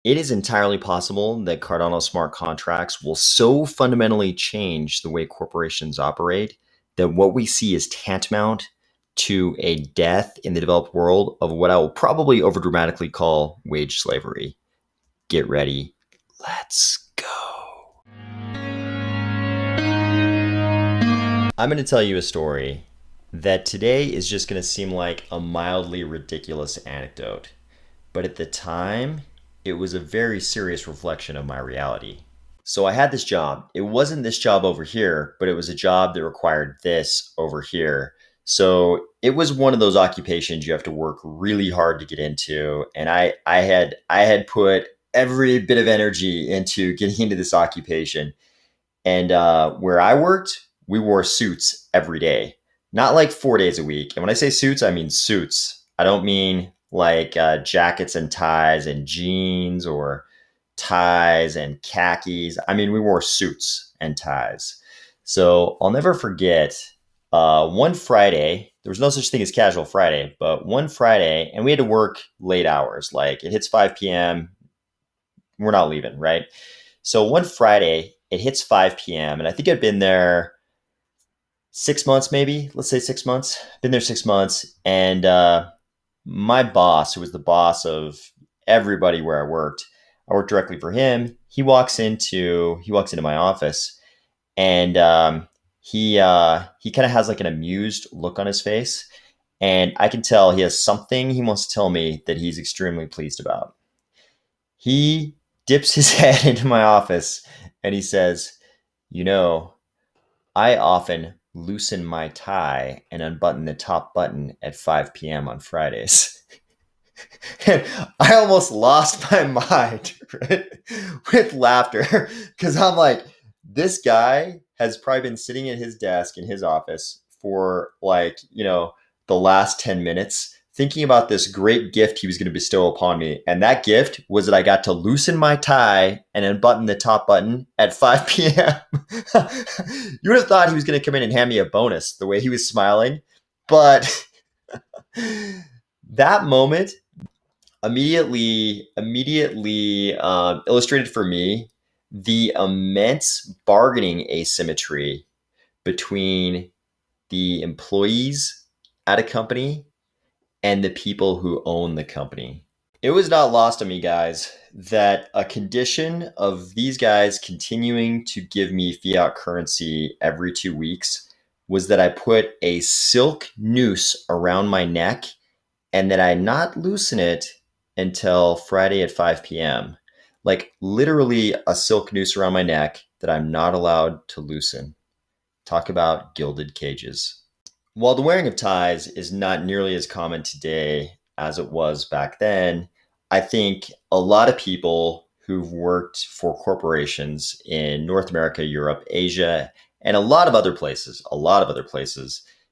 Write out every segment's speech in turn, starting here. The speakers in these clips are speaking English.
It is entirely possible that Cardano smart contracts will so fundamentally change the way corporations operate that what we see is tantamount to a death in the developed world of what I will probably overdramatically call wage slavery. Get ready. Let's go. I'm going to tell you a story that today is just going to seem like a mildly ridiculous anecdote. But at the time, it was a very serious reflection of my reality. So I had this job. It wasn't this job over here, but it was a job that required this over here. So it was one of those occupations you have to work really hard to get into. And I had put every bit of energy into getting into this occupation. And where I worked, we wore suits every day, not like 4 days a week. And when I say suits, I mean suits. I don't mean like jackets and ties and jeans or ties and khakis. I mean, we wore suits and ties. So I'll never forget one Friday, there was no such thing as casual Friday, but one Friday, and we had to work late hours. Like it hits 5 p.m., we're not leaving, right? So one Friday, it hits 5 p.m., and I think I'd been there 6 months, maybe. Let's say 6 months. Been there 6 months, and my boss, who was the boss of everybody where I worked directly for him. He walks into my office, and he kind of has like an amused look on his face, and I can tell he has something he wants to tell me that he's extremely pleased about. He dips his head into my office and he says, "You know, I often loosen my tie and unbutton the top button at 5 p.m. on Fridays." And I almost lost my mind, right? With laughter because I'm like, this guy has probably been sitting at his desk in his office for like, the last 10 minutes thinking about this great gift he was going to bestow upon me. And that gift was that I got to loosen my tie and unbutton the top button at 5 p.m. You would have thought he was going to come in and hand me a bonus the way he was smiling. But that moment immediately illustrated for me the immense bargaining asymmetry between the employees at a company and the people who own the company. It was not lost on me, guys, that a condition of these guys continuing to give me fiat currency every 2 weeks was that I put a silk noose around my neck and that I not loosen it until Friday at 5 p.m. Like literally a silk noose around my neck that I'm not allowed to loosen. Talk about gilded cages. While the wearing of ties is not nearly as common today as it was back then, I think a lot of people who've worked for corporations in North America, Europe, Asia, and a lot of other places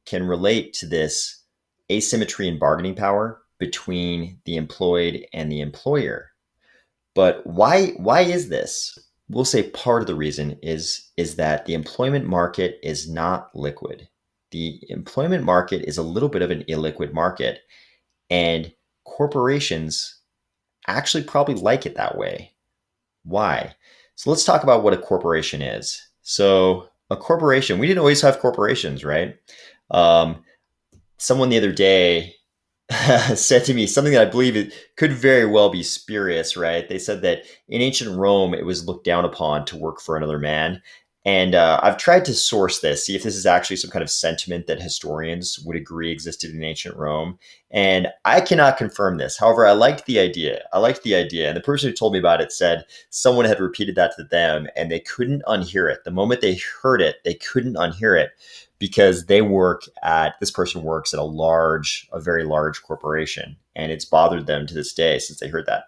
can relate to this asymmetry in bargaining power between the employed and the employer. But why is this? We'll say part of the reason is that the employment market is not liquid. The employment market is a little bit of an illiquid market, and corporations actually probably like it that way. Why? So let's talk about what a corporation is. So a corporation, we didn't always have corporations, right? Um, Someone the other day said to me something that I believe it could very well be spurious, right? They said that in ancient Rome, it was looked down upon to work for another man. And I've tried to source this, see if this is actually some kind of sentiment that historians would agree existed in ancient Rome. And I cannot confirm this. However, I liked the idea. And the person who told me about it said someone had repeated that to them and they couldn't unhear it. The moment they heard it, they couldn't unhear it because this person works at a very large corporation. And it's bothered them to this day since they heard that.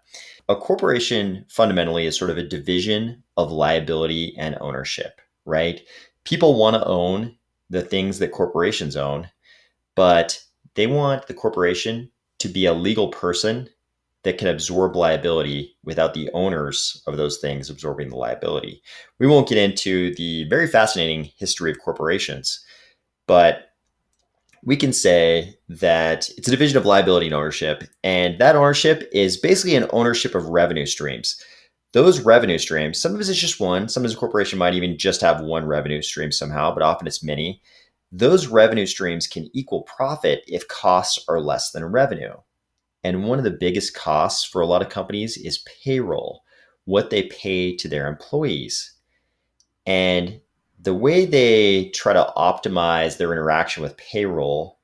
A corporation fundamentally is sort of a division of liability and ownership, right? People want to own the things that corporations own, but they want the corporation to be a legal person that can absorb liability without the owners of those things absorbing the liability. We won't get into the very fascinating history of corporations, but we can say that it's a division of liability and ownership, and that ownership is basically an ownership of revenue streams. Those revenue streams, sometimes it's just one, sometimes a corporation might even just have one revenue stream somehow, but often it's many. Those revenue streams can equal profit if costs are less than revenue. And one of the biggest costs for a lot of companies is payroll, what they pay to their employees. And the way they try to optimize their interaction with payroll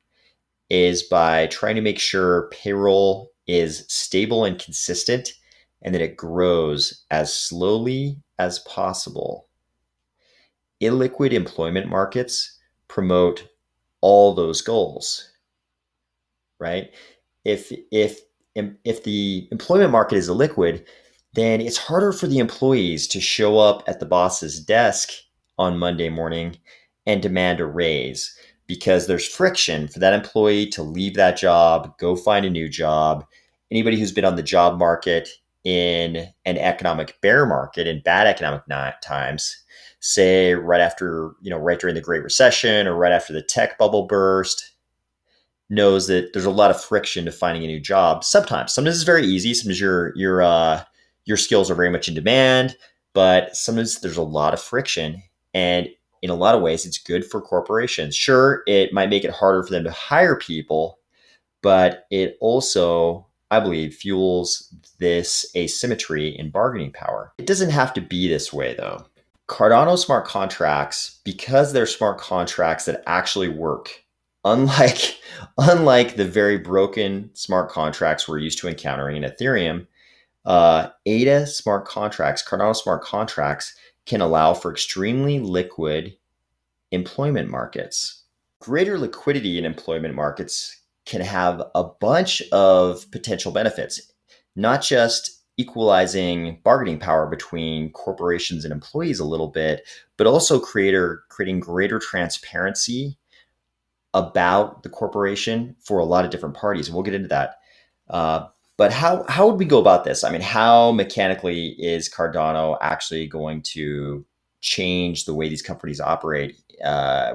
is by trying to make sure payroll is stable and consistent and that it grows as slowly as possible. Illiquid employment markets promote all those goals, right? If the employment market is illiquid, then it's harder for the employees to show up at the boss's desk on Monday morning and demand a raise because there's friction for that employee to leave that job, go find a new job. Anybody who's been on the job market in an economic bear market in bad economic times, say right after, right during the Great Recession or right after the tech bubble burst, knows that there's a lot of friction to finding a new job. Sometimes it's very easy. Sometimes your skills are very much in demand, but sometimes there's a lot of friction. And in a lot of ways, it's good for corporations. Sure, it might make it harder for them to hire people, but it also, I believe, fuels this asymmetry in bargaining power. It doesn't have to be this way, though. Cardano smart contracts, because they're smart contracts that actually work, unlike the very broken smart contracts we're used to encountering in Ethereum, ADA smart contracts, Cardano smart contracts can allow for extremely liquid employment markets. Greater liquidity in employment markets can have a bunch of potential benefits, not just equalizing bargaining power between corporations and employees a little bit, but also creating greater transparency about the corporation for a lot of different parties. And we'll get into that. But how would we go about this? I mean, how mechanically is Cardano actually going to change the way these companies operate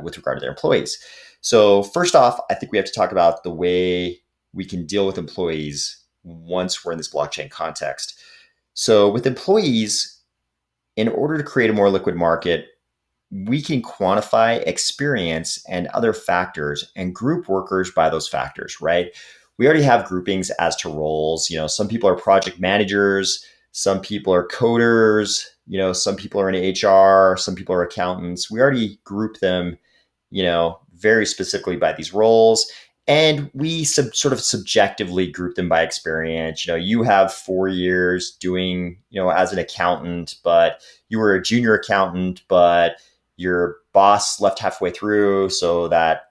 with regard to their employees? So first off, I think we have to talk about the way we can deal with employees once we're in this blockchain context. So with employees, in order to create a more liquid market, we can quantify experience and other factors and group workers by those factors, right? We already have groupings as to roles. Some people are project managers, some people are coders, some people are in HR, some people are accountants. We already group them, very specifically by these roles. And we sort of subjectively group them by experience. You have 4 years doing, as an accountant, but you were a junior accountant, but your boss left halfway through, so that,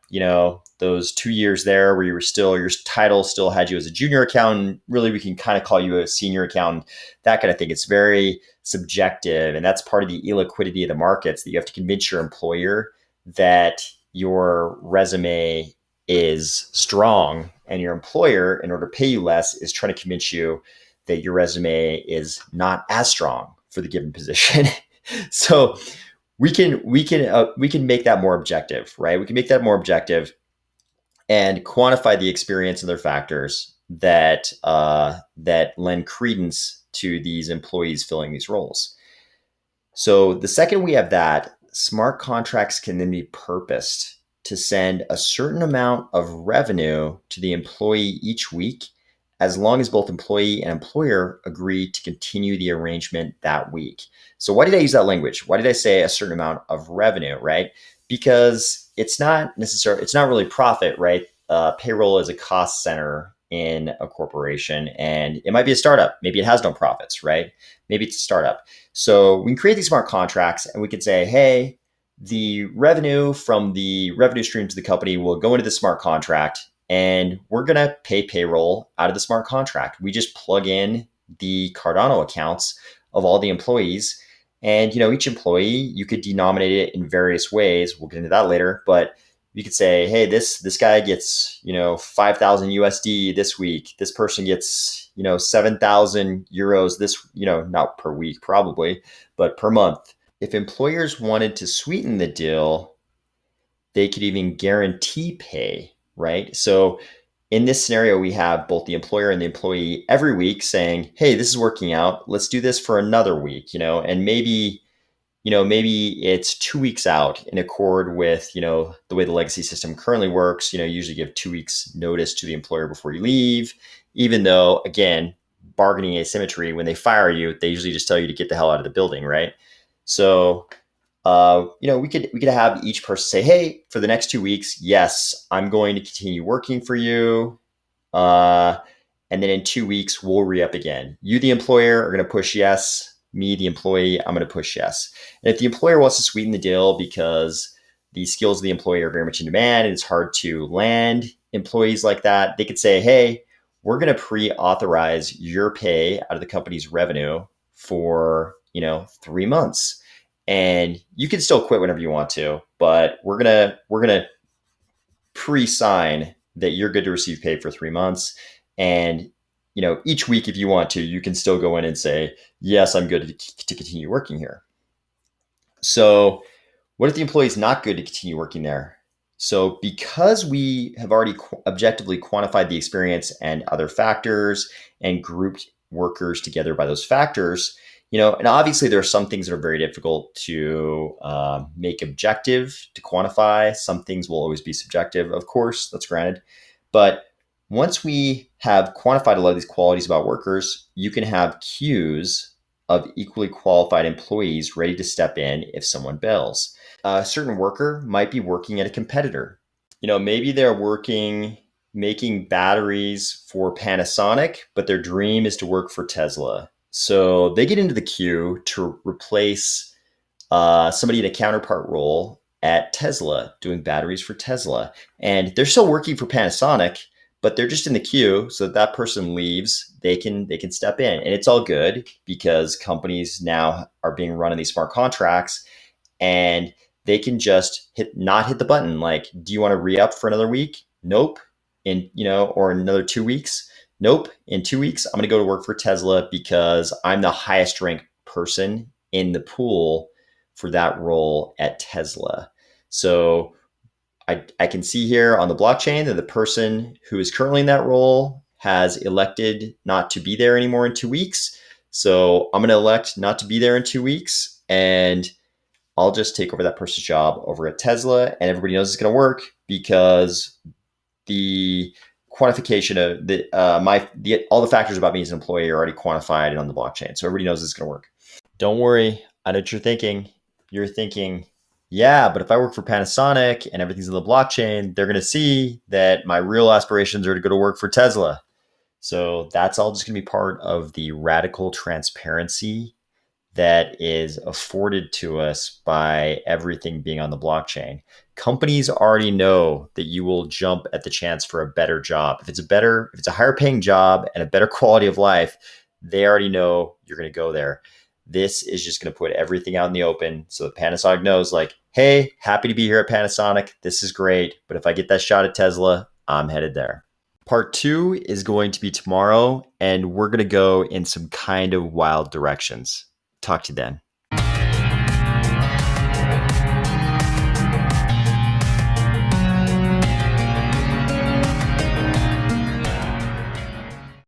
those 2 years there where you were still, your title still had you as a junior accountant, really we can kind of call you a senior accountant, that kind of thing. It's very subjective. And that's part of the illiquidity of the markets, that you have to convince your employer that your resume is strong, and your employer, in order to pay you less, is trying to convince you that your resume is not as strong for the given position. So we can make that more objective, right? We can make that more objective and quantify the experience and their factors that lend credence to these employees filling these roles. So the second we have that, smart contracts can then be purposed to send a certain amount of revenue to the employee each week, as long as both employee and employer agree to continue the arrangement that week. So why did I use that language? Why did I say a certain amount of revenue, right? Because it's not really profit, right? Payroll is a cost center in a corporation, and it might be a startup. Maybe it has no profits, right? Maybe it's a startup. So we can create these smart contracts, and we could say, hey, the revenue from the revenue streams of the company will go into the smart contract, and we're going to pay payroll out of the smart contract. We just plug in the Cardano accounts of all the employees. And, each employee, you could denominate it in various ways. We'll get into that later. But you could say, hey, this guy gets, 5,000 USD this week. This person gets, 7,000 euros this, not per week probably, but per month. If employers wanted to sweeten the deal, they could even guarantee pay right? So in this scenario, we have both the employer and the employee every week saying, hey, this is working out. Let's do this for another week, and maybe it's 2 weeks out in accord with, the way the legacy system currently works. You usually give 2 weeks notice to the employer before you leave, even though, again, bargaining asymmetry, when they fire you, they usually just tell you to get the hell out of the building, right? So, we could have each person say, hey, for the next 2 weeks, yes, I'm going to continue working for you. Uh, and then in 2 weeks, we'll re-up again. You, the employer, are going to push yes. Me, the employee, I'm going to push yes. And if the employer wants to sweeten the deal because the skills of the employee are very much in demand and it's hard to land employees like that, they could say, hey, we're going to pre-authorize your pay out of the company's revenue for 3 months, and you can still quit whenever you want to, but we're gonna pre-sign that you're good to receive pay for 3 months. And each week, if you want to, you can still go in and say, yes, I'm good to continue working here. So what if the employee is not good to continue working there? So because we have already objectively quantified the experience and other factors and grouped workers together by those factors, and obviously there are some things that are very difficult to make objective, to quantify. Some things will always be subjective, of course, that's granted. But once we have quantified a lot of these qualities about workers, you can have queues of equally qualified employees ready to step in if someone bails. A certain worker might be working at a competitor. Maybe they're working making batteries for Panasonic, but their dream is to work for Tesla. So they get into the queue to replace somebody in a counterpart role at Tesla doing batteries for Tesla. And they're still working for Panasonic, but they're just in the queue, so that person leaves, they can step in, and it's all good because companies now are being run in these smart contracts, and they can just not hit the button like, do you want to re-up for another week? Nope. Or another 2 weeks? Nope. In 2 weeks, I'm going to go to work for Tesla because I'm the highest ranked person in the pool for that role at Tesla. So I can see here on the blockchain that the person who is currently in that role has elected not to be there anymore in 2 weeks. So I'm going to elect not to be there in 2 weeks, and I'll just take over that person's job over at Tesla, and everybody knows it's going to work because the quantification of all the factors about me as an employee are already quantified and on the blockchain. So everybody knows it's going to work. Don't worry. I know what you're thinking. You're thinking, yeah, but if I work for Panasonic and everything's in the blockchain, they're going to see that my real aspirations are to go to work for Tesla. So that's all just going to be part of the radical transparency that is afforded to us by everything being on the blockchain. Companies already know that you will jump at the chance for a better job. If it's a higher paying job and a better quality of life, they already know you're going to go there. This is just going to put everything out in the open so that Panasonic knows, like, hey, happy to be here at Panasonic. This is great. But if I get that shot at Tesla, I'm headed there. Part 2 is going to be tomorrow, and we're going to go in some kind of wild directions. Talk to you then.